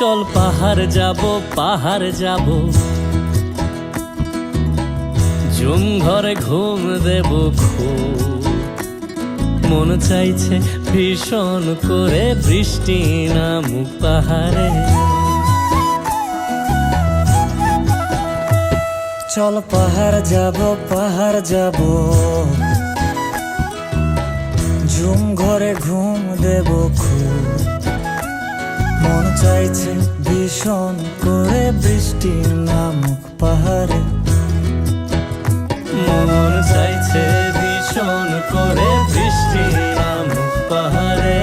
চল পাহাড় যাব জুম ঘরে ঘুম দেব খুব মন চাইছে ভীষণ করে বৃষ্টি নামুক পাহাড়ে। চল পাহাড় যাব ঝুম ঘরে ঘুম দেব খুব মন চাইছে ভীষণ করে বৃষ্টি নামুক পাহাড়ে। মন চাইছে ভীষণ করে বৃষ্টি নামুক পাহাড়ে।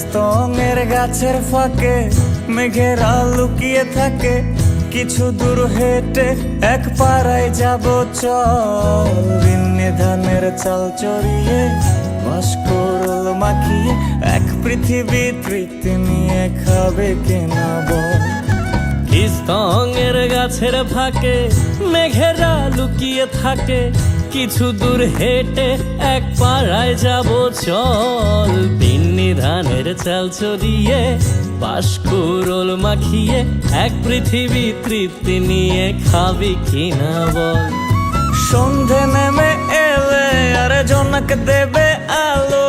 স্তঙের গাছের ফাঁকে মেঘেরা লুকিয়ে থাকে, কিছু দূর হেঁটে এক পাড়ায় যাব চল। বিন্নি ধানের চাল চড়িয়ে বাঁশকরল মাখিয়ে এক পৃথিবী তৃপ্তি নিয়ে খাবে কেনা বল। স্তঙের গাছের ফাঁকে মেঘেরা লুকিয়ে থাকে, কিছু দূর হেঁটে এক পাড়ায় যাব চল। বিন্নি ধানের চাল চড়িয়ে বাঁশকরল মাখিয়ে এক পৃথিবী তৃপ্তি নিয়ে খাবি কিনা বল। সন্ধে নেমে এলে আর জনক দেবে আলো,